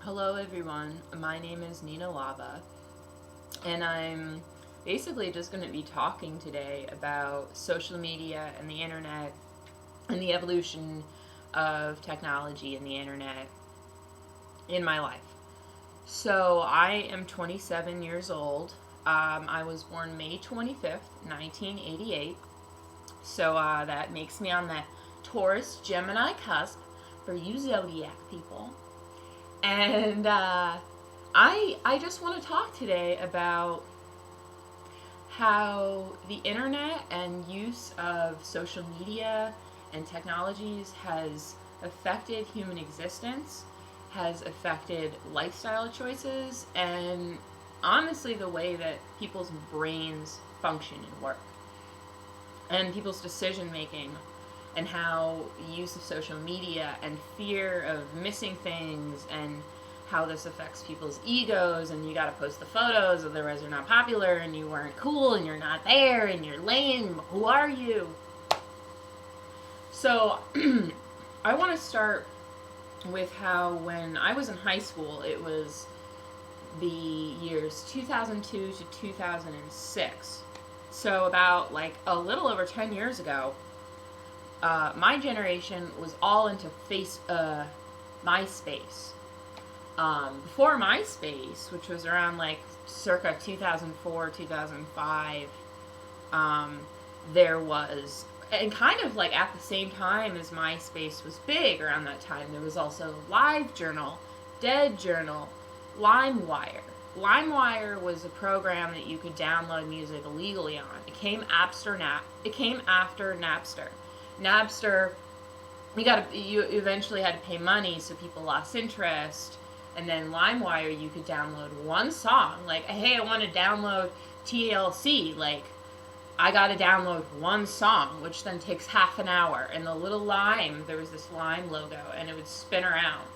Hello, everyone. My name is Nina Lava, and I'm basically just going to be talking today about social media and the internet and the evolution of technology and the internet in my life. So, I am 27 years old. I was born May 25th, 1988. So, that makes me on the Taurus Gemini cusp for you zodiac people. And I just want to talk today about how the internet and use of social media and technologies has affected human existence, has affected lifestyle choices, and honestly the way that people's brains function and work, and people's decision making, and how the use of social media and fear of missing things and how this affects people's egos, and you gotta post the photos otherwise you're not popular and you weren't cool and you're not there and you're lame, who are you? So I want to start with how when I was in high school, it was the years 2002 to 2006, so about like a little over 10 years ago. My generation was all into MySpace. Before MySpace, which was around like circa 2004, 2005, there was, and kind of like at the same time as MySpace was big around that time, there was also LiveJournal, DeadJournal, LimeWire. LimeWire was a program that you could download music illegally on. It came after Napster. Napster, you eventually had to pay money, so people lost interest. And then LimeWire, you could download one song. Like, hey, I want to download TLC. Like, I got to download one song, which then takes half an hour. And the little Lime, there was this Lime logo, and it would spin around.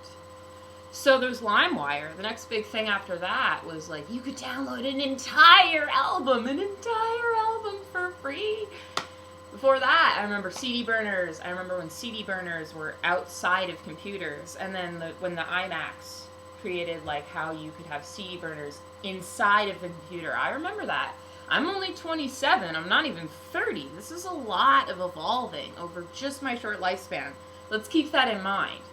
So there's LimeWire. The next big thing after that was like, you could download an entire album for free. Before that, I remember CD burners. I remember when CD burners were outside of computers, and then when the iMacs created like how you could have CD burners inside of the computer. I remember that. I'm only 27. I'm not even 30. This is a lot of evolving over just my short lifespan. Let's keep that in mind.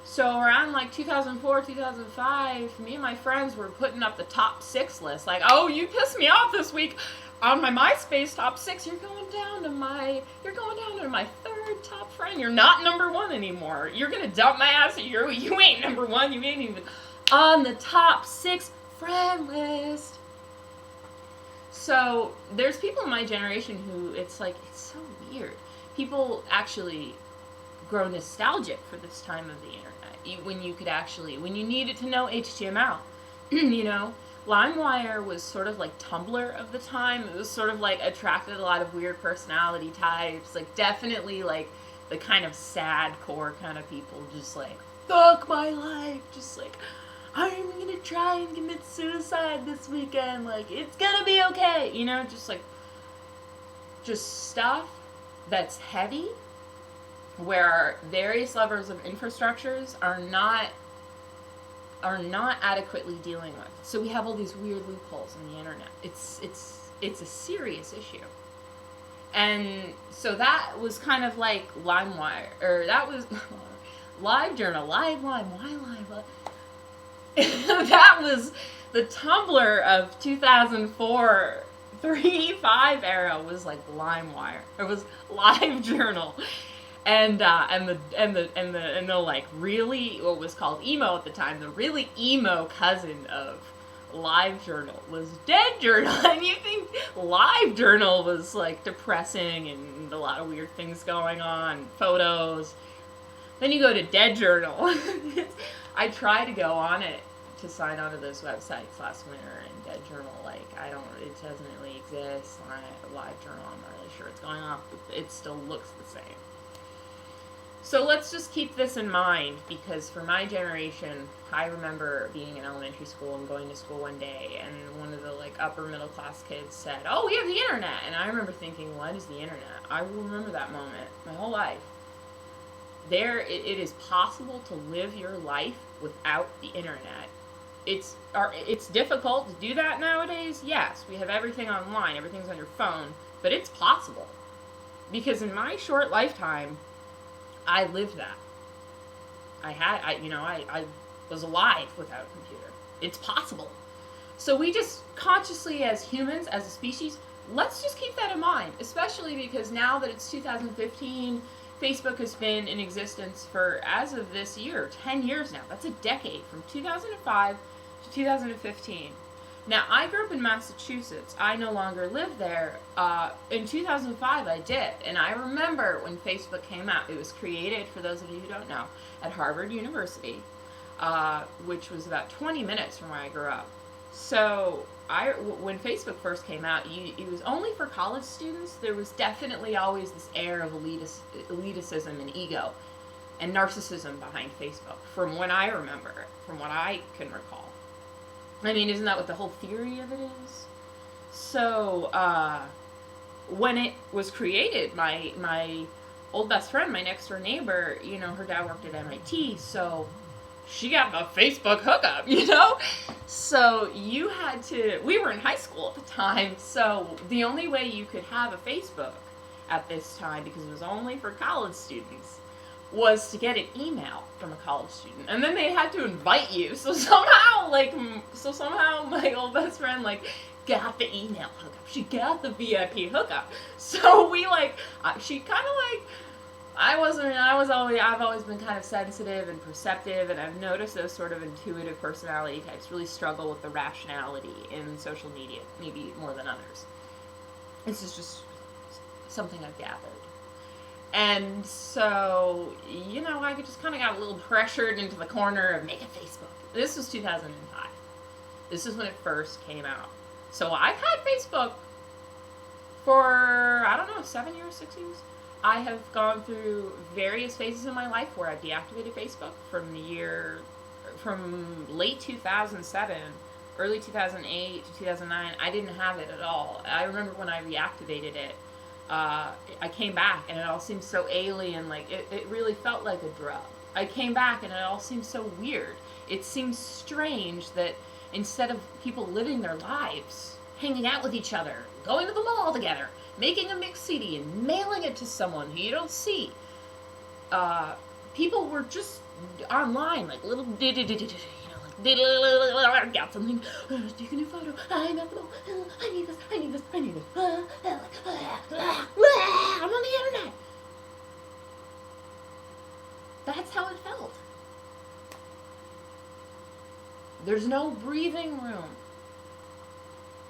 So around like 2004, 2005, me and my friends were putting up the top 6 list. Like, oh, you pissed me off this week on my MySpace top 6. You're going down to my third top friend. You're not number 1 anymore. You're gonna dump my ass. You ain't number 1. You ain't even on the top 6 friend list. So there's people in my generation who it's so weird. People actually grow nostalgic for this time of the internet. When you needed to know HTML, LimeWire was sort of like Tumblr of the time. It was sort of like attracted a lot of weird personality types, like definitely like the kind of sad core kind of people, just like, fuck my life, just like, I'm gonna try and commit suicide this weekend, like, it's gonna be okay, just stuff that's heavy, where various levels of infrastructures are not adequately dealing with. So we have all these weird loopholes in the internet. It's a serious issue. And so that was kind of like LimeWire, or that was LiveJournal, Lime, why Live? That was the Tumblr of 2004, 3, 5 era was like LimeWire. It was LiveJournal. And the like really, what was called emo at the time, the really emo cousin of LiveJournal was DeadJournal. And you think LiveJournal was like depressing and a lot of weird things going on, photos. Then you go to DeadJournal. I tried to go on it to sign on to those websites last winter, and DeadJournal, it doesn't really exist. LiveJournal, I'm not really sure what's going on, but it still looks the same. So let's just keep this in mind, because for my generation, I remember being in elementary school and going to school one day, and one of the upper middle class kids said, "Oh, we have the internet," and I remember thinking, "What is the internet?" I will remember that moment my whole life. it is possible to live your life without the internet. It's difficult to do that nowadays. Yes, we have everything online, everything's on your phone, but it's possible. Because in my short lifetime, I lived that. I was alive without a computer. It's possible. So we just consciously, as humans, as a species, let's just keep that in mind, especially because now that it's 2015, Facebook has been in existence for, as of this year, 10 years now. That's a decade, from 2005 to 2015. Now, I grew up in Massachusetts. I no longer live there. In 2005, I did. And I remember when Facebook came out. It was created, for those of you who don't know, at Harvard University, which was about 20 minutes from where I grew up. So when Facebook first came out, it was only for college students. There was definitely always this air of elitism and ego and narcissism behind Facebook, from when I remember it, from what I can recall. I mean, isn't that what the whole theory of it is? So, when it was created, my old best friend, my next door neighbor, her dad worked at MIT, so she got the Facebook hookup, So we were in high school at the time, so the only way you could have a Facebook at this time, because it was only for college students, was to get an email from a college student, and then they had to invite you. So somehow my old best friend got the email hookup. She got the VIP hookup. So I've always been kind of sensitive and perceptive, and I've noticed those sort of intuitive personality types really struggle with the rationality in social media, maybe more than others. This is just something I've gathered. And so, I just kind of got a little pressured into the corner of making Facebook. This was 2005. This is when it first came out. So I've had Facebook for, 7 years, 6 years. I have gone through various phases in my life where I've deactivated Facebook from late 2007, early 2008 to 2009. I didn't have it at all. I remember when I reactivated it, I came back and it all seemed so alien, it really felt like a drug. I came back and it all seemed so weird. It seems strange that instead of people living their lives, hanging out with each other, going to the mall together, making a mixed CD and mailing it to someone who you don't see, people were just online, little got something, take a new photo, I'm at the mall, I need this, I'm on the internet. That's how it felt. There's no breathing room.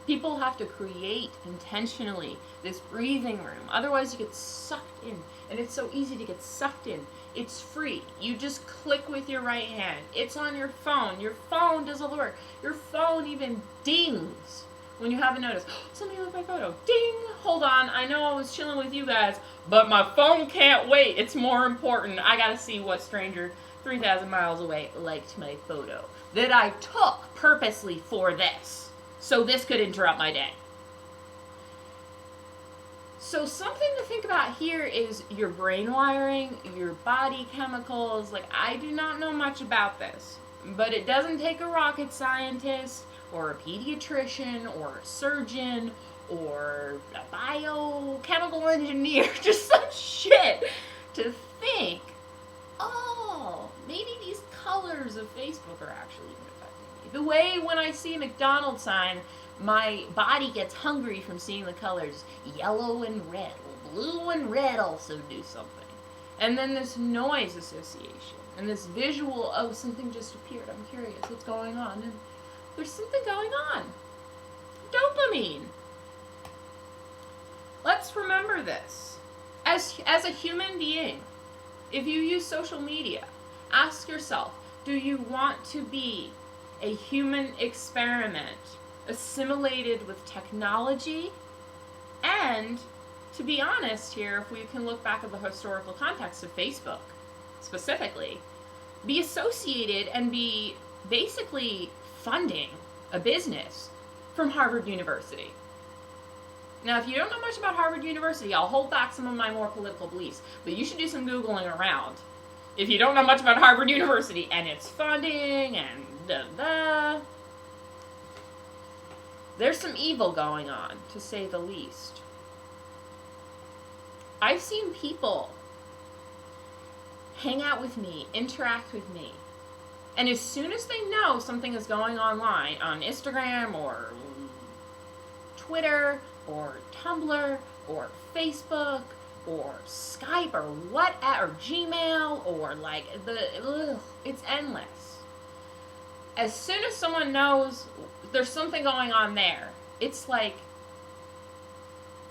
People have to create intentionally this breathing room. Otherwise you get sucked in. And it's so easy to get sucked in. It's free. You just click with your right hand. It's on your phone. Your phone does all the work. Your phone even dings when you haven't noticed. Somebody liked my photo. Ding! Hold on. I know I was chilling with you guys, but my phone can't wait. It's more important. I gotta see what stranger 3,000 miles away liked my photo that I took purposely for this. So this could interrupt my day. So something to think about here is your brain wiring, your body chemicals. I do not know much about this, but it doesn't take a rocket scientist or a pediatrician or a surgeon or a biochemical engineer, just some shit, to think, oh, maybe these colors of Facebook are actually even affecting me. The way when I see a McDonald's sign, my body gets hungry from seeing the colors yellow and red. Well, blue and red also do something. And then this noise association and this visual, oh, something just appeared. I'm curious what's going on. And there's something going on. Dopamine. Let's remember this. As a human being, if you use social media, ask yourself, do you want to be a human experiment assimilated with technology? And to be honest here, if we can look back at the historical context of Facebook specifically, be associated and be basically funding a business from Harvard University. Now, if you don't know much about Harvard University, I'll hold back some of my more political beliefs, but you should do some Googling around If you don't know much about Harvard University and its funding and there's some evil going on, to say the least. I've seen people hang out with me, interact with me, and as soon as they know something is going online on Instagram or Twitter or Tumblr or Facebook or Skype or whatever, or Gmail or like it's endless. As soon as someone knows there's something going on there, it's like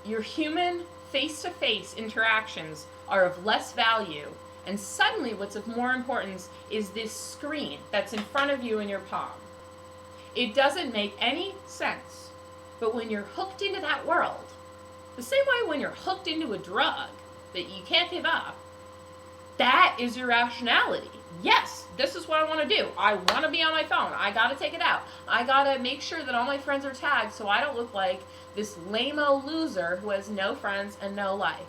your human face-to-face interactions are of less value, and suddenly what's of more importance is this screen that's in front of you in your palm. It doesn't make any sense, but when you're hooked into that world, the same way when you're hooked into a drug that you can't give up, that is your rationality. Yes, this is what I want to do. I want to be on my phone. I got to take it out. I got to make sure that all my friends are tagged so I don't look like this lame-o loser who has no friends and no life.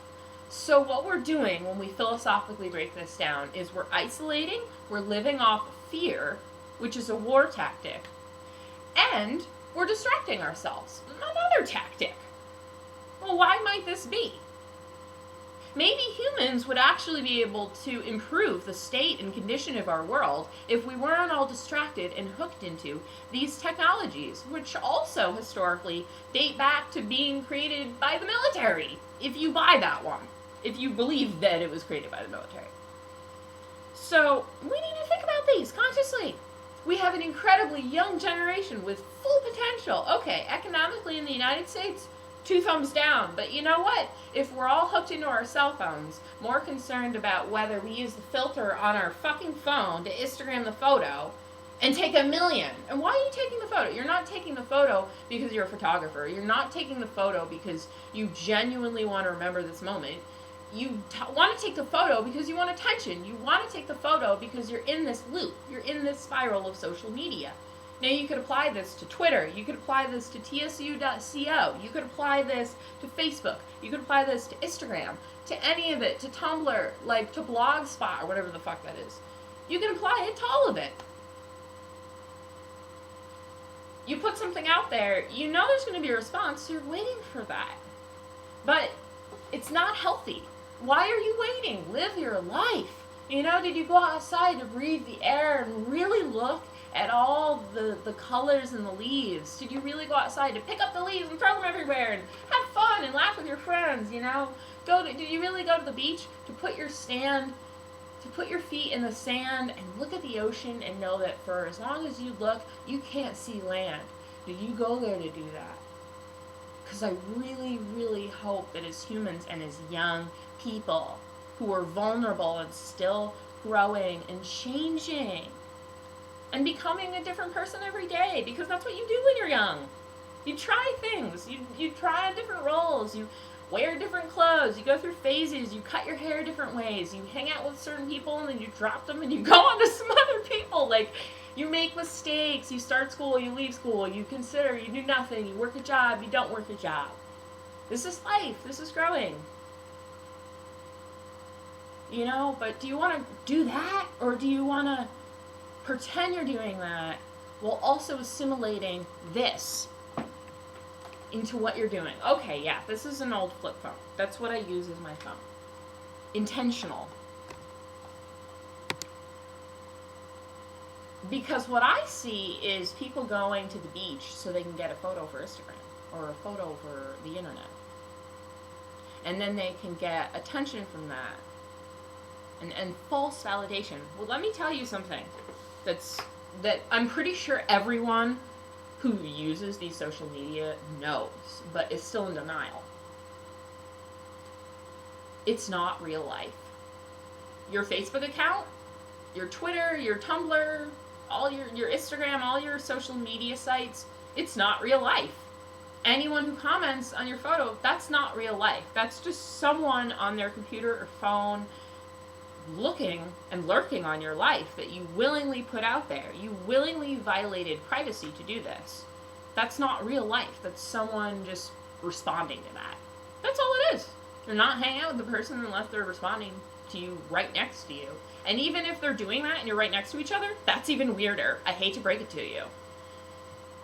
So what we're doing when we philosophically break this down is we're isolating, we're living off fear, which is a war tactic, and we're distracting ourselves. Another tactic. Well, why might this be? Maybe humans would actually be able to improve the state and condition of our world if we weren't all distracted and hooked into these technologies, which also historically date back to being created by the military, if you buy that one, if you believe that it was created by the military. So we need to think about these consciously. We have an incredibly young generation with full potential. Okay, economically in the United States, 2 thumbs down. But you know what? If we're all hooked into our cell phones, more concerned about whether we use the filter on our fucking phone to Instagram the photo and take 1 million. And why are you taking the photo? You're not taking the photo because you're a photographer. You're not taking the photo because you genuinely want to remember this moment. You want to take the photo because you want attention. You want to take the photo because you're in this loop. You're in this spiral of social media. Now you could apply this to Twitter, you could apply this to tsu.co, you could apply this to Facebook, you could apply this to Instagram, to any of it, to Tumblr, like to Blogspot or whatever the fuck that is. You can apply it to all of it. You put something out there, you know there's going to be a response, so you're waiting for that. But it's not healthy. Why are you waiting? Live your life. You know, did you go outside to breathe the air and really look at all the colors and the leaves? Did you really go outside to pick up the leaves and throw them everywhere and have fun and laugh with your friends, you know? Did you really go to the beach to put your feet in the sand and look at the ocean and know that for as long as you look, you can't see land? Did you go there to do that? Because I really, really hope that as humans and as young people who are vulnerable and still growing and changing and becoming a different person every day, because that's what you do when you're young. You try things. You try on different roles. You wear different clothes. You go through phases. You cut your hair different ways. You hang out with certain people and then you drop them and you go on to some other people. Like, you make mistakes. You start school. You leave school. You consider. You do nothing. You work a job. You don't work a job. This is life. This is growing. You know, but do you want to do that? Or do you want to pretend you're doing that while also assimilating this into what you're doing? Okay, yeah, this is an old flip phone. That's what I use as my phone. Intentional. Because what I see is people going to the beach so they can get a photo for Instagram or a photo for the internet. And then they can get attention from that and false validation. Well, let me tell you something that I'm pretty sure everyone who uses these social media knows, but is still in denial. It's not real life. Your Facebook account, your Twitter, your Tumblr, all your Instagram, all your social media sites, it's not real life. Anyone who comments on your photo, that's not real life. That's just someone on their computer or phone looking and lurking on your life that you willingly put out there. You willingly violated privacy to do this. That's not real life. That's someone just responding to that. That's all it is. You're not hanging out with the person unless they're responding to you right next to you. And even if they're doing that and you're right next to each other, that's even weirder. I hate to break it to you.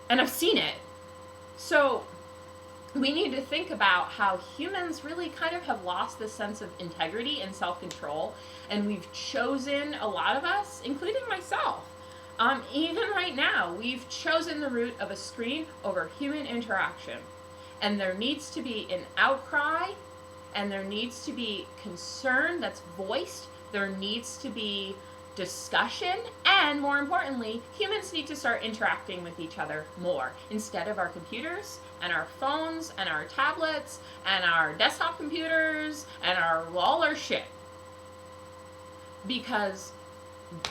And I've seen it. So we need to think about how humans really kind of have lost this sense of integrity and self-control. And we've chosen, a lot of us, including myself, even right now, we've chosen the route of a screen over human interaction. And there needs to be an outcry, and there needs to be concern that's voiced. There needs to be discussion, and more importantly, humans need to start interacting with each other more instead of our computers and our phones and our tablets and our desktop computers and all our shit. Because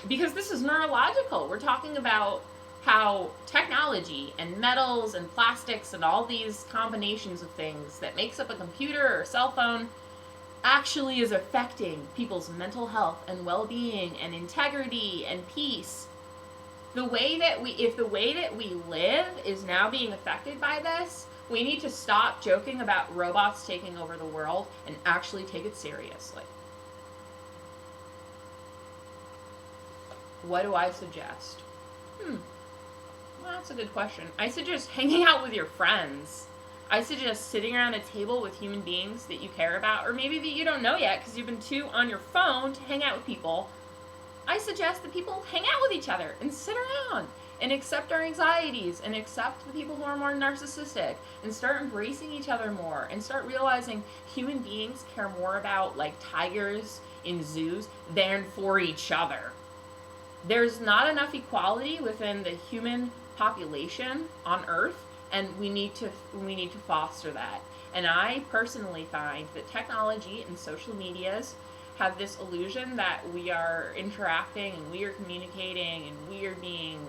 this is neurological. We're talking about how technology and metals and plastics and all these combinations of things that makes up a computer or cell phone actually is affecting people's mental health and well-being and integrity and peace. If the way that we live is now being affected by this, we need to stop joking about robots taking over the world and actually take it seriously. What do I suggest? Well, that's a good question. I suggest hanging out with your friends. I suggest sitting around a table with human beings that you care about, or maybe that you don't know yet because you've been too on your phone to hang out with people. I suggest that people hang out with each other and sit around and accept our anxieties and accept the people who are more narcissistic and start embracing each other more and start realizing human beings care more about, like, tigers in zoos than for each other. There's not enough equality within the human population on Earth, and we need to foster that. And I personally find that technology and social medias have this illusion that we are interacting and we are communicating and we are being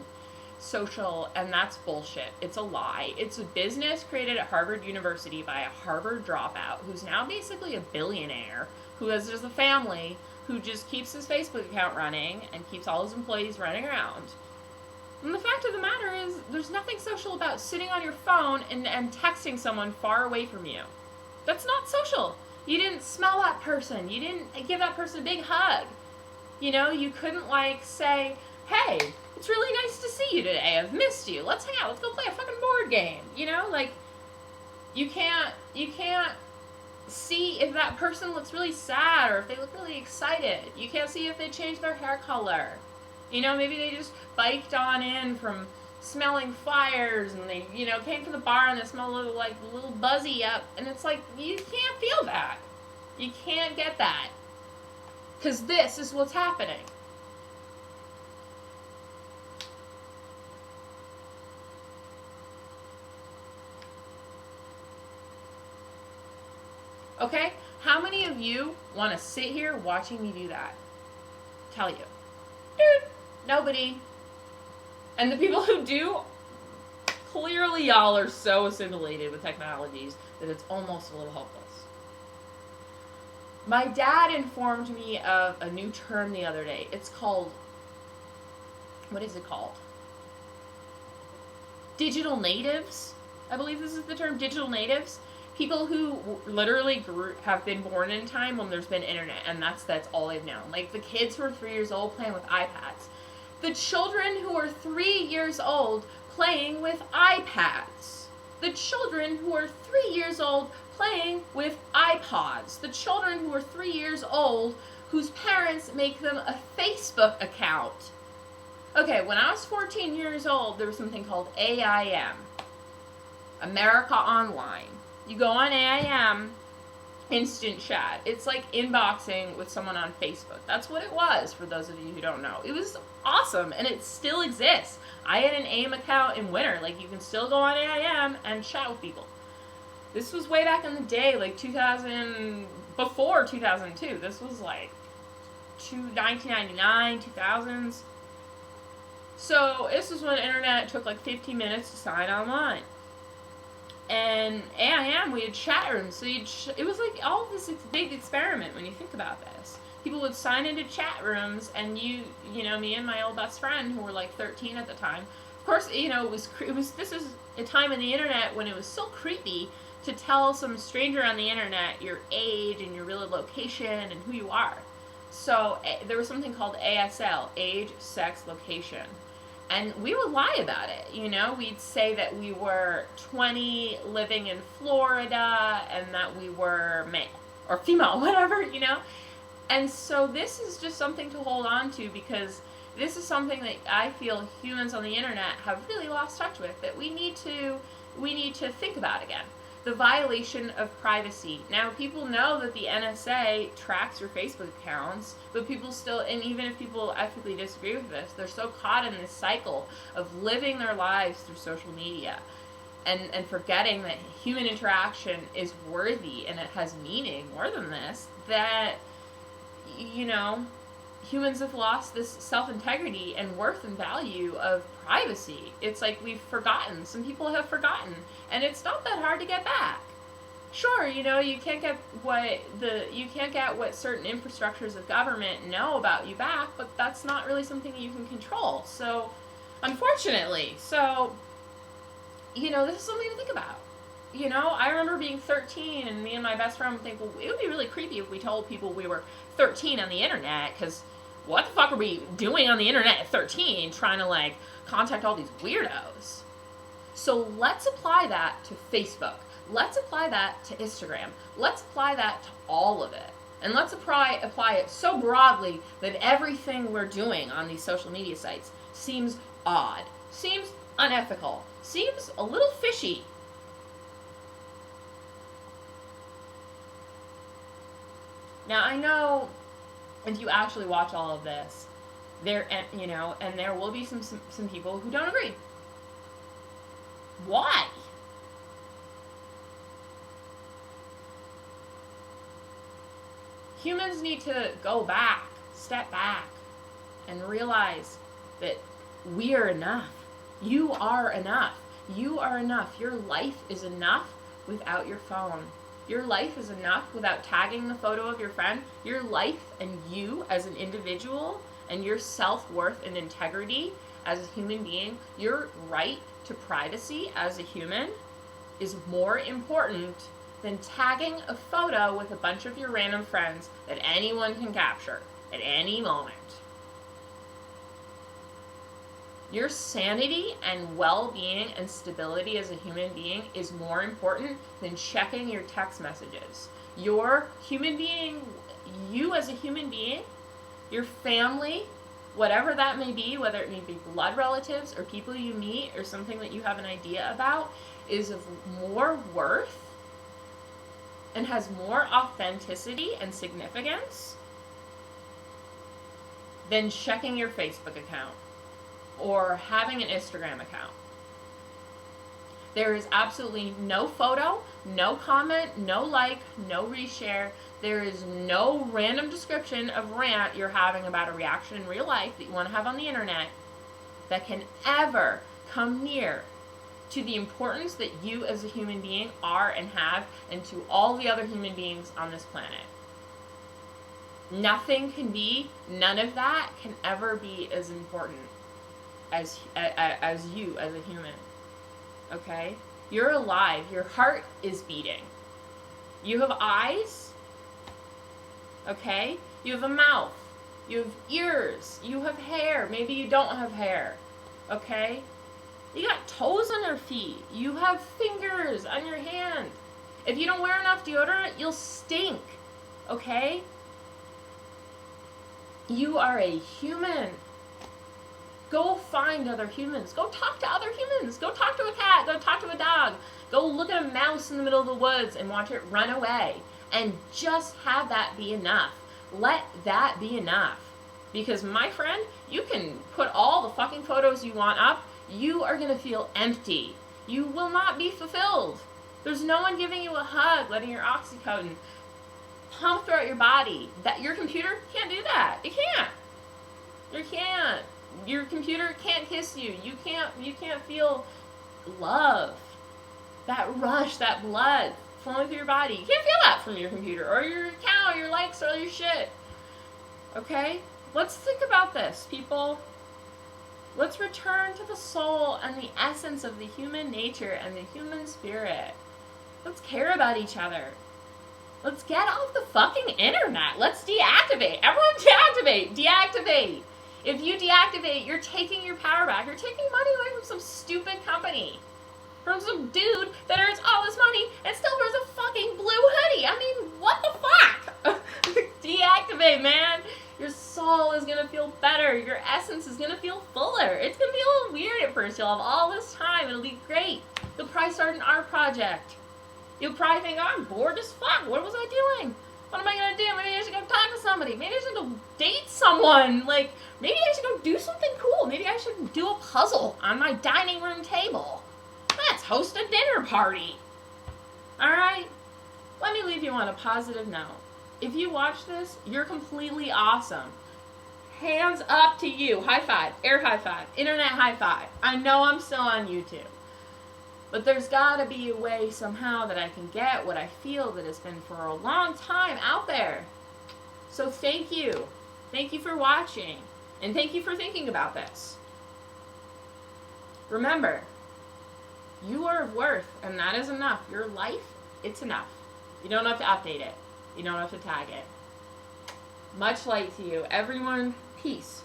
social, and that's bullshit. It's a lie. It's a business created at Harvard University by a Harvard dropout who's now basically a billionaire, who has just a family, who just keeps his Facebook account running and keeps all his employees running around. And the fact of the matter is, there's nothing social about sitting on your phone and texting someone far away from you. That's not social. You didn't smell that person. You didn't give that person a big hug. You know, you couldn't, like, say, hey, it's really nice to see you today. I've missed you. Let's hang out. Let's go play a fucking board game. You know, like, you can't see if that person looks really sad or if they look really excited. You can't see if they changed their hair color. You know, maybe they just biked on in from smelling fires and they, you know, came from the bar and they smell a little buzzy up. And it's like, you can't feel that. You can't get that. Because this is what's happening. Okay? How many of you want to sit here watching me do that? Tell you. Dude, nobody. And the people who do, clearly y'all are so assimilated with technologies that it's almost a little hopeless. My dad informed me of a new term the other day. It's called, what is it called? Digital natives. I believe this is the term, digital natives. People who literally have been born in time when there's been internet, and that's all they've known. Like the kids who are 3 years old playing with iPads. The children who are 3 years old playing with iPads. The children who are 3 years old playing with iPods. The children who are 3 years old whose parents make them a Facebook account. Okay, when I was 14 years old, there was something called AIM. America Online. You go on AIM, instant chat. It's like inboxing with someone on Facebook. That's what it was, for those of you who don't know. It was awesome, and it still exists. I had an AIM account in winter. Like, you can still go on AIM and chat with people. This was way back in the day, like before 2002. This was like 1999, 2000s. So this was when internet took like 15 minutes to sign online. And AIM, we had chat rooms, so it was like all this big experiment when you think about this. People would sign into chat rooms, and you know, me and my old best friend, who were like 13 at the time, of course, you know, this is a time in the internet when it was so creepy to tell some stranger on the internet your age and your real location and who you are. So there was something called ASL, age, sex, location. And we would lie about it, you know? We'd say that we were 20 living in Florida and that we were male or female, whatever, you know? And so this is just something to hold on to, because this is something that I feel humans on the internet have really lost touch with, that we need to think about again. The violation of privacy. Now, people know that the NSA tracks your Facebook accounts, but people still, and even if people ethically disagree with this, they're so caught in this cycle of living their lives through social media and forgetting that human interaction is worthy and it has meaning more than this, that, you know, humans have lost this self-integrity and worth and value of privacy. It's like we've forgotten. Some people have forgotten. And it's not that hard to get back. Sure, you know, you can't get what certain infrastructures of government know about you back, but that's not really something you can control. So, unfortunately, you know, this is something to think about. You know, I remember being 13 and me and my best friend would think, well, it would be really creepy if we told people we were 13 on the internet, because what the fuck are we doing on the internet at 13 trying to, like, contact all these weirdos? So let's apply that to Facebook. Let's apply that to Instagram. Let's apply that to all of it. And let's apply it so broadly that everything we're doing on these social media sites seems odd, seems unethical, seems a little fishy. Now, I know if you actually watch all of this, there will be some people who don't agree. Why? Humans need to go back, step back, and realize that we are enough. You are enough. You are enough. Your life is enough without your phone. Your life is enough without tagging the photo of your friend. Your life and you as an individual and your self-worth and integrity as a human being, your right to privacy as a human is more important than tagging a photo with a bunch of your random friends that anyone can capture at any moment. Your sanity and well-being and stability as a human being is more important than checking your text messages. Your human being, you as a human being, your family, whatever that may be, whether it may be blood relatives or people you meet or something that you have an idea about, is of more worth and has more authenticity and significance than checking your Facebook account or having an Instagram account. There is absolutely no photo, no comment, no like, no reshare. There is no random description of rant you're having about a reaction in real life that you want to have on the internet that can ever come near to the importance that you as a human being are and have, and to all the other human beings on this planet. None of that can ever be as important as you as a human. Okay? You're alive. Your heart is beating. You have eyes. Okay? You have a mouth. You have ears. You have hair. Maybe you don't have hair. Okay? You got toes on your feet. You have fingers on your hand. If you don't wear enough deodorant, you'll stink. Okay? You are a human. Go find other humans. Go talk to other humans. Go talk to a cat. Go talk to a dog. Go look at a mouse in the middle of the woods and watch it run away. And just have that be enough. Let that be enough. Because, my friend, you can put all the fucking photos you want up. You are going to feel empty. You will not be fulfilled. There's no one giving you a hug, letting your oxytocin pump throughout your body. That your computer can't do that. It can't. You can't. Your computer can't kiss you. You can't feel love. That rush, that blood flowing through your body. You can't feel that from your computer or your account, or your likes, or your shit. Okay? Let's think about this, people. Let's return to the soul and the essence of the human nature and the human spirit. Let's care about each other. Let's get off the fucking internet. Let's deactivate. Everyone deactivate. Deactivate. If you deactivate, you're taking your power back. You're taking money away from some stupid company. From some dude that earns all this money and still wears a fucking blue hoodie. I mean, what the fuck? Deactivate, man. Your soul is gonna feel better. Your essence is gonna feel fuller. It's gonna be a little weird at first. You'll have all this time. It'll be great. You'll probably start an art project. You'll probably think, oh, I'm bored as fuck. What was I doing? What am I gonna do? Maybe I should go talk to somebody. Maybe I should go date someone. Like, maybe I should go do something cool. Maybe I should do a puzzle on my dining room table. Let's host a dinner party. Alright? Let me leave you on a positive note. If you watch this, you're completely awesome. Hands up to you. High five. Air high five. Internet high five. I know I'm still on YouTube. But there's gotta be a way somehow that I can get what I feel that has been for a long time out there. So thank you. Thank you for watching. And thank you for thinking about this. Remember, you are of worth, and that is enough. Your life, it's enough. You don't have to update it. You don't have to tag it. Much light to you. Everyone, peace.